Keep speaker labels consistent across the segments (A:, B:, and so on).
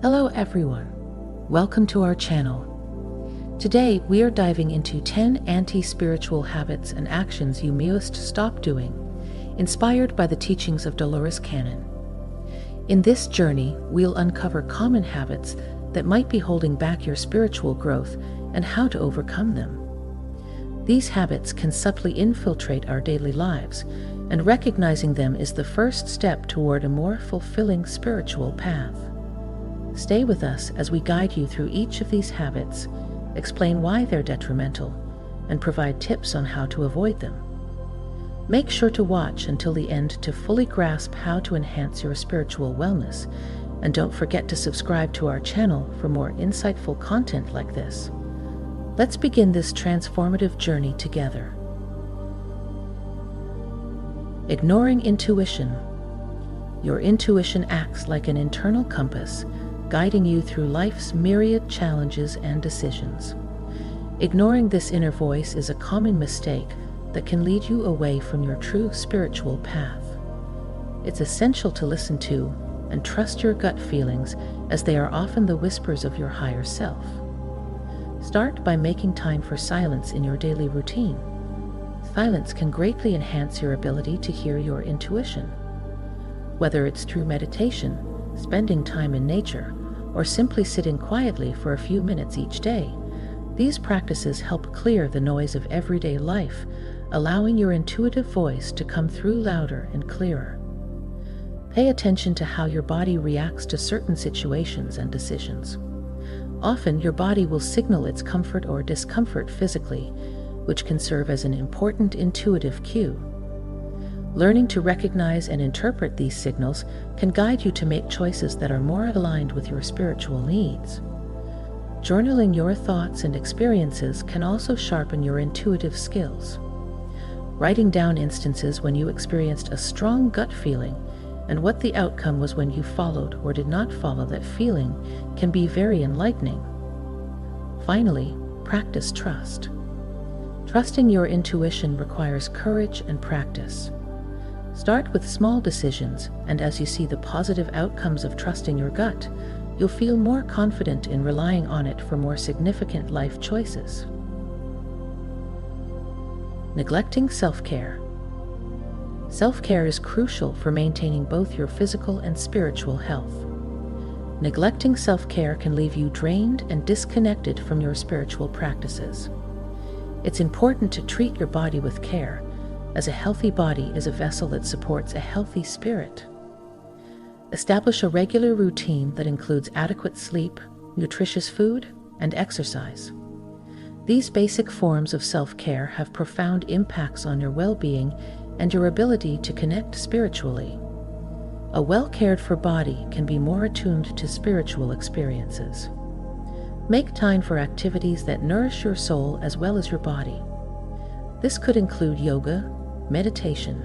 A: Hello everyone, welcome to our channel. Today we are diving into 10 anti-spiritual habits and actions you must stop doing, inspired by the teachings of Dolores Cannon. In this journey, we'll uncover common habits that might be holding back your spiritual growth and how to overcome them. These habits can subtly infiltrate our daily lives, and recognizing them is the first step toward a more fulfilling spiritual path. Stay with us as we guide you through each of these habits, explain why they're detrimental, and provide tips on how to avoid them. Make sure to watch until the end to fully grasp how to enhance your spiritual wellness, and don't forget to subscribe to our channel for more insightful content like this. Let's begin this transformative journey together. Ignoring intuition. Your intuition acts like an internal compass, guiding you through life's myriad challenges and decisions. Ignoring this inner voice is a common mistake that can lead you away from your true spiritual path. It's essential to listen to and trust your gut feelings, as they are often the whispers of your higher self. Start by making time for silence in your daily routine. Silence can greatly enhance your ability to hear your intuition. Whether it's through meditation, spending time in nature, or simply sitting quietly for a few minutes each day, these practices help clear the noise of everyday life, allowing your intuitive voice to come through louder and clearer. Pay attention to how your body reacts to certain situations and decisions. Often, your body will signal its comfort or discomfort physically, which can serve as an important intuitive cue. Learning to recognize and interpret these signals can guide you to make choices that are more aligned with your spiritual needs. Journaling your thoughts and experiences can also sharpen your intuitive skills. Writing down instances when you experienced a strong gut feeling and what the outcome was when you followed or did not follow that feeling can be very enlightening. Finally, practice trust. Trusting your intuition requires courage and practice. Start with small decisions, and as you see the positive outcomes of trusting your gut, you'll feel more confident in relying on it for more significant life choices. Neglecting self-care. Self-care is crucial for maintaining both your physical and spiritual health. Neglecting self-care can leave you drained and disconnected from your spiritual practices. It's important to treat your body with care, as a healthy body is a vessel that supports a healthy spirit. Establish a regular routine that includes adequate sleep, nutritious food, and exercise. These basic forms of self-care have profound impacts on your well-being and your ability to connect spiritually. A well-cared-for body can be more attuned to spiritual experiences. Make time for activities that nourish your soul as well as your body. This could include yoga, meditation,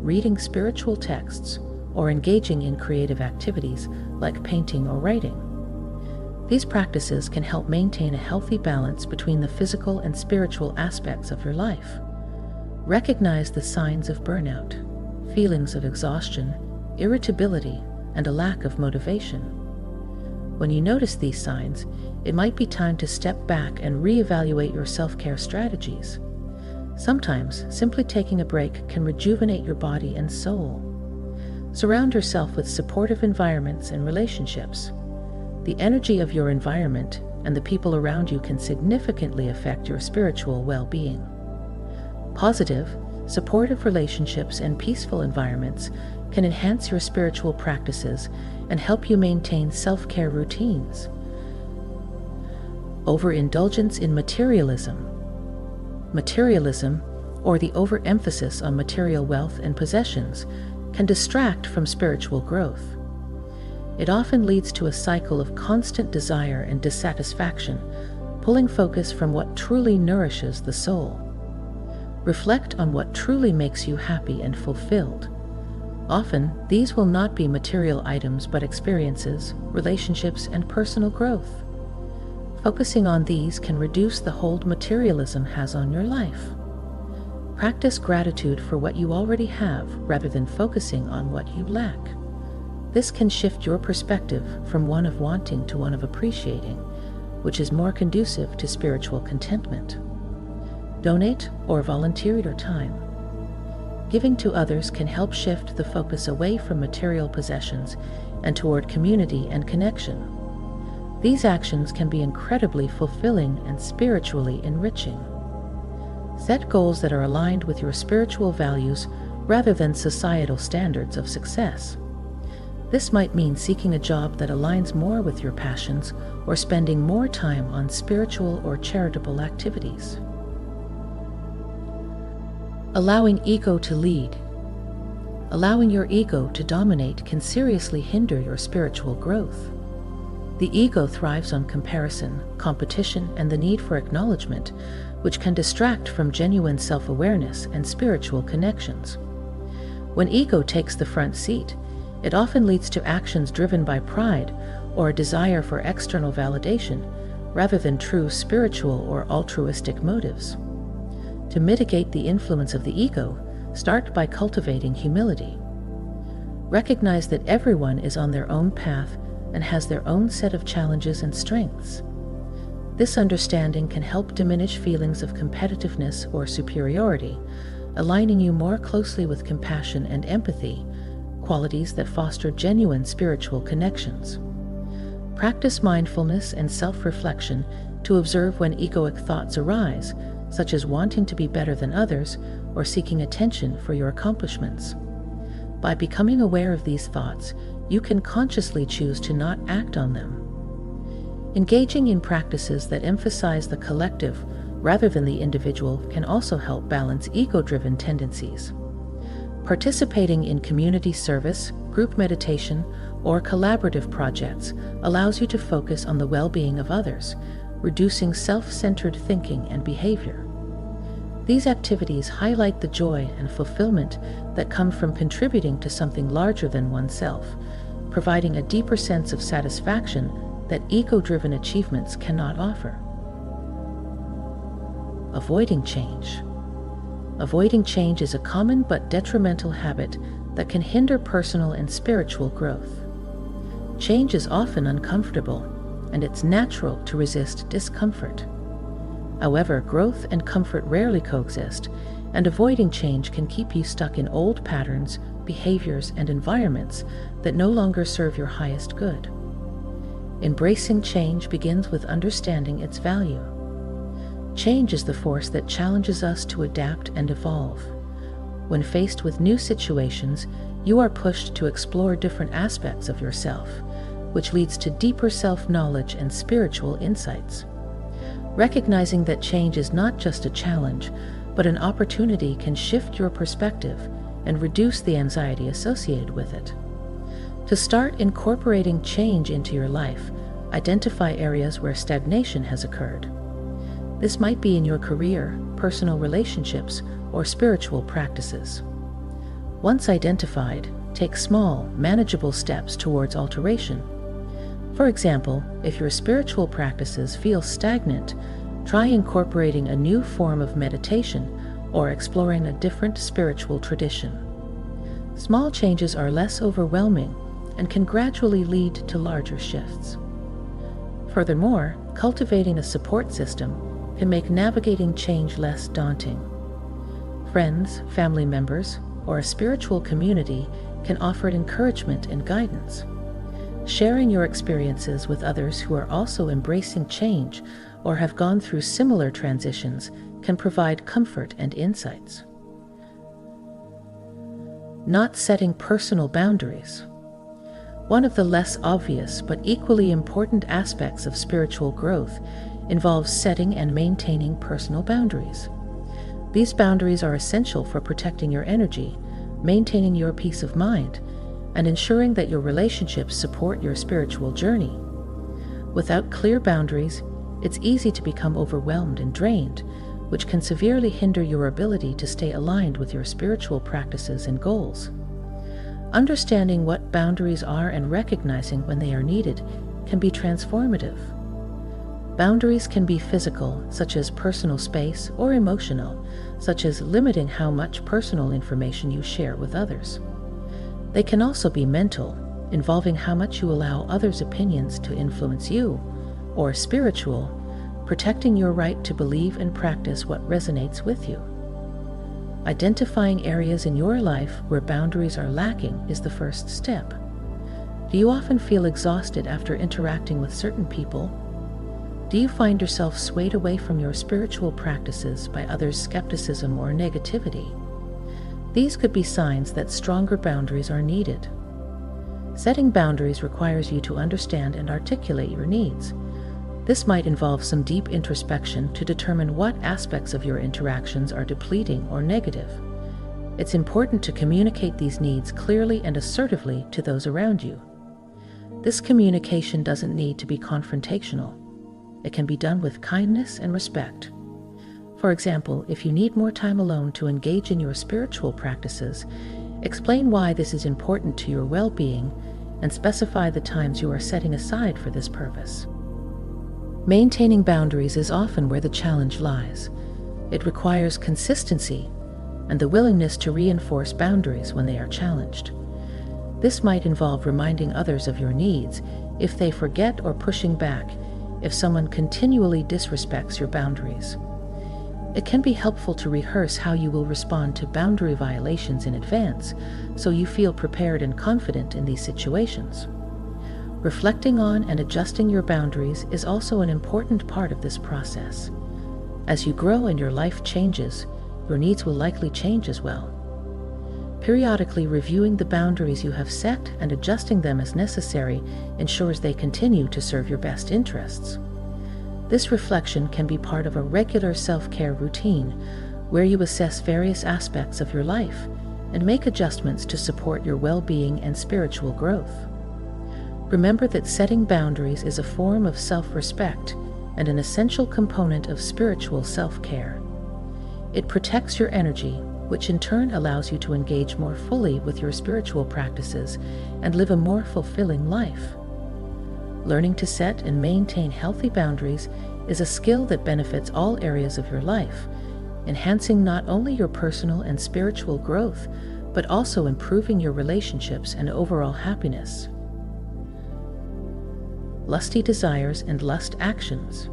A: reading spiritual texts, or engaging in creative activities like painting or writing. These practices can help maintain a healthy balance between the physical and spiritual aspects of your life. Recognize the signs of burnout, feelings of exhaustion, irritability, and a lack of motivation. When you notice these signs, it might be time to step back and reevaluate your self-care strategies. Sometimes, simply taking a break can rejuvenate your body and soul. Surround yourself with supportive environments and relationships. The energy of your environment and the people around you can significantly affect your spiritual well-being. Positive, supportive relationships and peaceful environments can enhance your spiritual practices and help you maintain self-care routines. Overindulgence in materialism. Materialism, or the overemphasis on material wealth and possessions, can distract from spiritual growth. It often leads to a cycle of constant desire and dissatisfaction, pulling focus from what truly nourishes the soul. Reflect on what truly makes you happy and fulfilled. Often, these will not be material items but experiences, relationships, and personal growth. Focusing on these can reduce the hold materialism has on your life. Practice gratitude for what you already have rather than focusing on what you lack. This can shift your perspective from one of wanting to one of appreciating, which is more conducive to spiritual contentment. Donate or volunteer your time. Giving to others can help shift the focus away from material possessions and toward community and connection. These actions can be incredibly fulfilling and spiritually enriching. Set goals that are aligned with your spiritual values rather than societal standards of success. This might mean seeking a job that aligns more with your passions or spending more time on spiritual or charitable activities. Allowing ego to lead. Allowing your ego to dominate can seriously hinder your spiritual growth. The ego thrives on comparison, competition, and the need for acknowledgement, which can distract from genuine self-awareness and spiritual connections. When ego takes the front seat, it often leads to actions driven by pride or a desire for external validation, rather than true spiritual or altruistic motives. To mitigate the influence of the ego, start by cultivating humility. Recognize that everyone is on their own path and has their own set of challenges and strengths. This understanding can help diminish feelings of competitiveness or superiority, aligning you more closely with compassion and empathy, qualities that foster genuine spiritual connections. Practice mindfulness and self-reflection to observe when egoic thoughts arise, such as wanting to be better than others or seeking attention for your accomplishments. By becoming aware of these thoughts, you can consciously choose to not act on them. Engaging in practices that emphasize the collective rather than the individual can also help balance ego-driven tendencies. Participating in community service, group meditation, or collaborative projects allows you to focus on the well-being of others, reducing self-centered thinking and behavior. These activities highlight the joy and fulfillment that come from contributing to something larger than oneself, providing a deeper sense of satisfaction that ego-driven achievements cannot offer. Avoiding change. Avoiding change is a common but detrimental habit that can hinder personal and spiritual growth. Change is often uncomfortable, and it's natural to resist discomfort. However, growth and comfort rarely coexist, and avoiding change can keep you stuck in old patterns, behaviors, and environments that no longer serve your highest good. Embracing change begins with understanding its value. Change is the force that challenges us to adapt and evolve. When faced with new situations, you are pushed to explore different aspects of yourself, which leads to deeper self-knowledge and spiritual insights. Recognizing that change is not just a challenge, but an opportunity can shift your perspective and reduce the anxiety associated with it. To start incorporating change into your life, identify areas where stagnation has occurred. This might be in your career, personal relationships, or spiritual practices. Once identified, take small, manageable steps towards alteration. For example, if your spiritual practices feel stagnant, try incorporating a new form of meditation or exploring a different spiritual tradition. Small changes are less overwhelming and can gradually lead to larger shifts. Furthermore, cultivating a support system can make navigating change less daunting. Friends, family members, or a spiritual community can offer encouragement and guidance. Sharing your experiences with others who are also embracing change or have gone through similar transitions can provide comfort and insights. Not setting personal boundaries. One of the less obvious but equally important aspects of spiritual growth involves setting and maintaining personal boundaries. These boundaries are essential for protecting your energy, maintaining your peace of mind, and ensuring that your relationships support your spiritual journey. Without clear boundaries, it's easy to become overwhelmed and drained, which can severely hinder your ability to stay aligned with your spiritual practices and goals. Understanding what boundaries are and recognizing when they are needed can be transformative. Boundaries can be physical, such as personal space, or emotional, such as limiting how much personal information you share with others. They can also be mental, involving how much you allow others' opinions to influence you, or spiritual, protecting your right to believe and practice what resonates with you. Identifying areas in your life where boundaries are lacking is the first step. Do you often feel exhausted after interacting with certain people? Do you find yourself swayed away from your spiritual practices by others' skepticism or negativity? These could be signs that stronger boundaries are needed. Setting boundaries requires you to understand and articulate your needs. This might involve some deep introspection to determine what aspects of your interactions are depleting or negative. It's important to communicate these needs clearly and assertively to those around you. This communication doesn't need to be confrontational. It can be done with kindness and respect. For example, if you need more time alone to engage in your spiritual practices, explain why this is important to your well-being and specify the times you are setting aside for this purpose. Maintaining boundaries is often where the challenge lies. It requires consistency and the willingness to reinforce boundaries when they are challenged. This might involve reminding others of your needs if they forget, or pushing back if someone continually disrespects your boundaries. It can be helpful to rehearse how you will respond to boundary violations in advance, so you feel prepared and confident in these situations. Reflecting on and adjusting your boundaries is also an important part of this process. As you grow and your life changes, your needs will likely change as well. Periodically reviewing the boundaries you have set and adjusting them as necessary ensures they continue to serve your best interests. This reflection can be part of a regular self-care routine where you assess various aspects of your life and make adjustments to support your well-being and spiritual growth. Remember that setting boundaries is a form of self-respect and an essential component of spiritual self-care. It protects your energy, which in turn allows you to engage more fully with your spiritual practices and live a more fulfilling life. Learning to set and maintain healthy boundaries is a skill that benefits all areas of your life, enhancing not only your personal and spiritual growth, but also improving your relationships and overall happiness. Lusty desires and lust actions.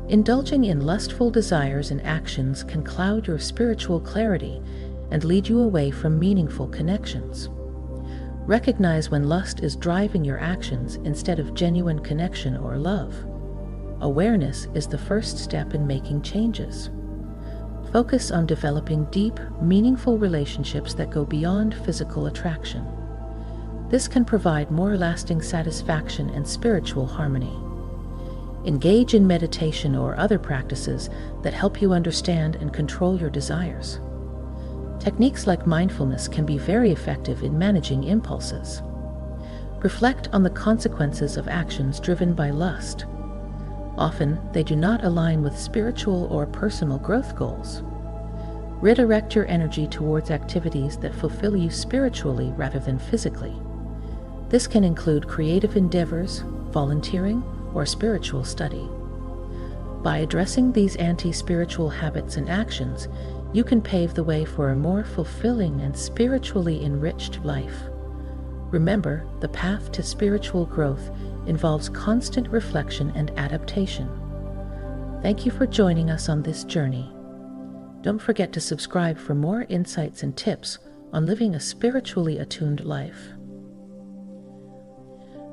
A: Indulging in lustful desires and actions can cloud your spiritual clarity and lead you away from meaningful connections. Recognize when lust is driving your actions instead of genuine connection or love. Awareness is the first step in making changes. Focus on developing deep, meaningful relationships that go beyond physical attraction. This can provide more lasting satisfaction and spiritual harmony. Engage in meditation or other practices that help you understand and control your desires. Techniques like mindfulness can be very effective in managing impulses. Reflect on the consequences of actions driven by lust. Often, they do not align with spiritual or personal growth goals. Redirect your energy towards activities that fulfill you spiritually rather than physically. This can include creative endeavors, volunteering, or spiritual study. By addressing these anti-spiritual habits and actions, you can pave the way for a more fulfilling and spiritually enriched life. Remember, the path to spiritual growth involves constant reflection and adaptation. Thank you for joining us on this journey. Don't forget to subscribe for more insights and tips on living a spiritually attuned life.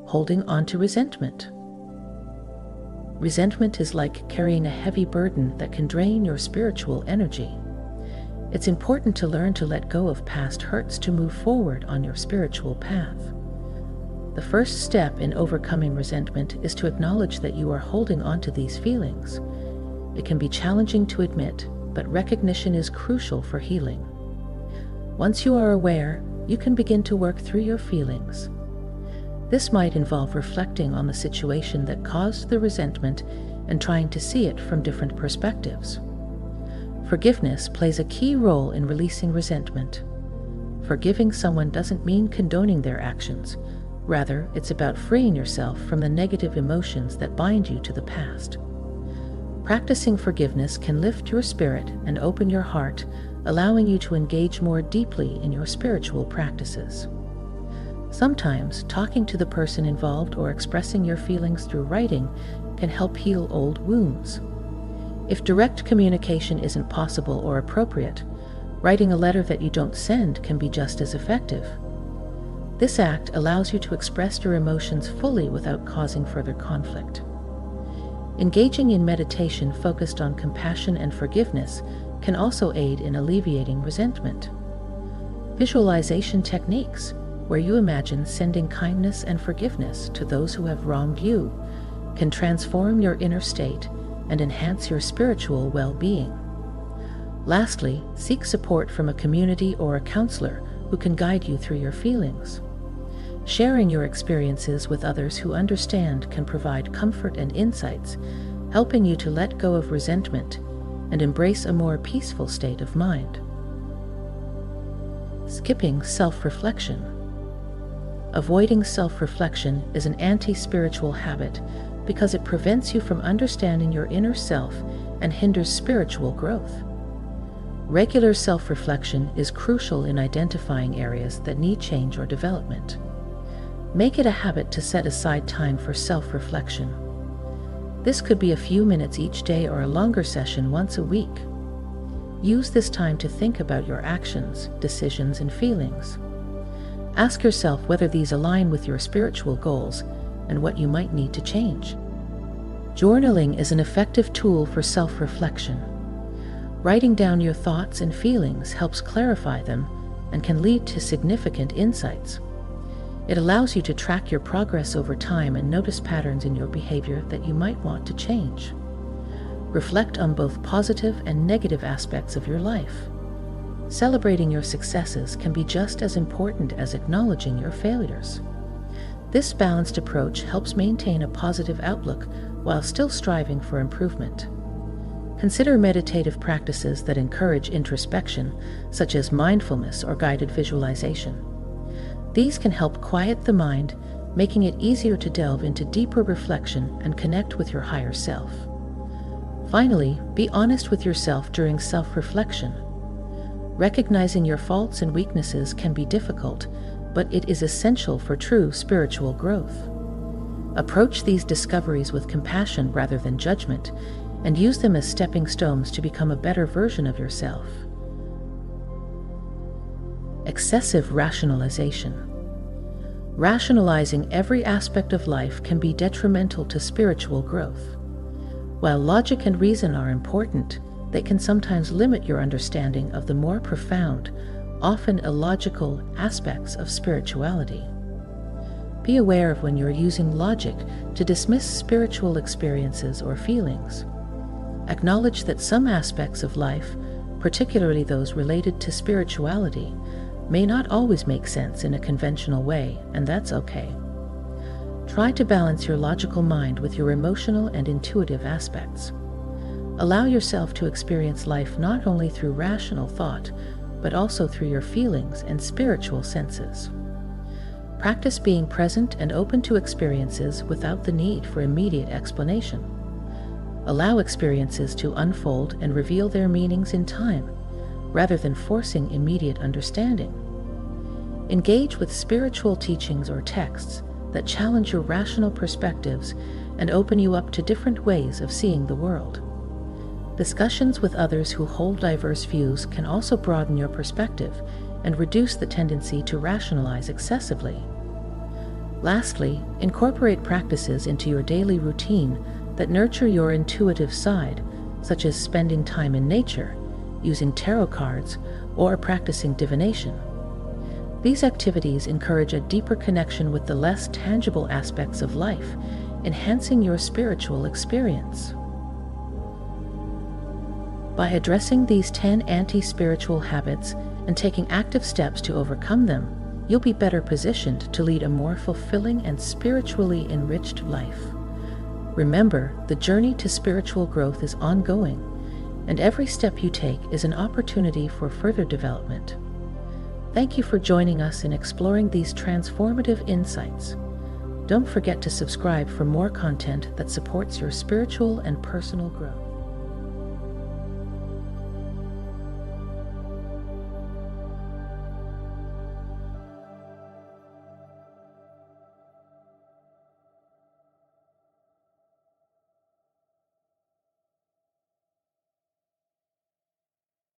A: Holding on to resentment. Resentment is like carrying a heavy burden that can drain your spiritual energy. It's important to learn to let go of past hurts to move forward on your spiritual path. The first step in overcoming resentment is to acknowledge that you are holding on to these feelings. It can be challenging to admit, but recognition is crucial for healing. Once you are aware, you can begin to work through your feelings. This might involve reflecting on the situation that caused the resentment and trying to see it from different perspectives. Forgiveness plays a key role in releasing resentment. Forgiving someone doesn't mean condoning their actions. Rather, it's about freeing yourself from the negative emotions that bind you to the past. Practicing forgiveness can lift your spirit and open your heart, allowing you to engage more deeply in your spiritual practices. Sometimes, talking to the person involved or expressing your feelings through writing can help heal old wounds. If direct communication isn't possible or appropriate, writing a letter that you don't send can be just as effective. This act allows you to express your emotions fully without causing further conflict. Engaging in meditation focused on compassion and forgiveness can also aid in alleviating resentment. Visualization techniques, where you imagine sending kindness and forgiveness to those who have wronged you, can transform your inner state and enhance your spiritual well-being. Lastly, seek support from a community or a counselor who can guide you through your feelings. Sharing your experiences with others who understand can provide comfort and insights, helping you to let go of resentment and embrace a more peaceful state of mind. Skipping self-reflection. Avoiding self-reflection is an anti-spiritual habit because it prevents you from understanding your inner self and hinders spiritual growth. Regular self-reflection is crucial in identifying areas that need change or development. Make it a habit to set aside time for self-reflection. This could be a few minutes each day or a longer session once a week. Use this time to think about your actions, decisions, and feelings. Ask yourself whether these align with your spiritual goals and what you might need to change. Journaling is an effective tool for self-reflection. Writing down your thoughts and feelings helps clarify them and can lead to significant insights. It allows you to track your progress over time and notice patterns in your behavior that you might want to change. Reflect on both positive and negative aspects of your life. Celebrating your successes can be just as important as acknowledging your failures. This balanced approach helps maintain a positive outlook while still striving for improvement. Consider meditative practices that encourage introspection, such as mindfulness or guided visualization. These can help quiet the mind, making it easier to delve into deeper reflection and connect with your higher self. Finally, be honest with yourself during self-reflection. Recognizing your faults and weaknesses can be difficult, but it is essential for true spiritual growth. Approach these discoveries with compassion rather than judgment, and use them as stepping stones to become a better version of yourself. Excessive rationalization. Rationalizing every aspect of life can be detrimental to spiritual growth. While logic and reason are important, they can sometimes limit your understanding of the more profound, often illogical aspects of spirituality. Be aware of when you're using logic to dismiss spiritual experiences or feelings. Acknowledge that some aspects of life, particularly those related to spirituality, may not always make sense in a conventional way, and that's okay. Try to balance your logical mind with your emotional and intuitive aspects. Allow yourself to experience life not only through rational thought, but also through your feelings and spiritual senses. Practice being present and open to experiences without the need for immediate explanation. Allow experiences to unfold and reveal their meanings in time, rather than forcing immediate understanding. Engage with spiritual teachings or texts that challenge your rational perspectives and open you up to different ways of seeing the world. Discussions with others who hold diverse views can also broaden your perspective and reduce the tendency to rationalize excessively. Lastly, incorporate practices into your daily routine that nurture your intuitive side, such as spending time in nature, using tarot cards, or practicing divination. These activities encourage a deeper connection with the less tangible aspects of life, enhancing your spiritual experience. By addressing these 10 anti-spiritual habits and taking active steps to overcome them, you'll be better positioned to lead a more fulfilling and spiritually enriched life. Remember, the journey to spiritual growth is ongoing, and every step you take is an opportunity for further development. Thank you for joining us in exploring these transformative insights. Don't forget to subscribe for more content that supports your spiritual and personal growth.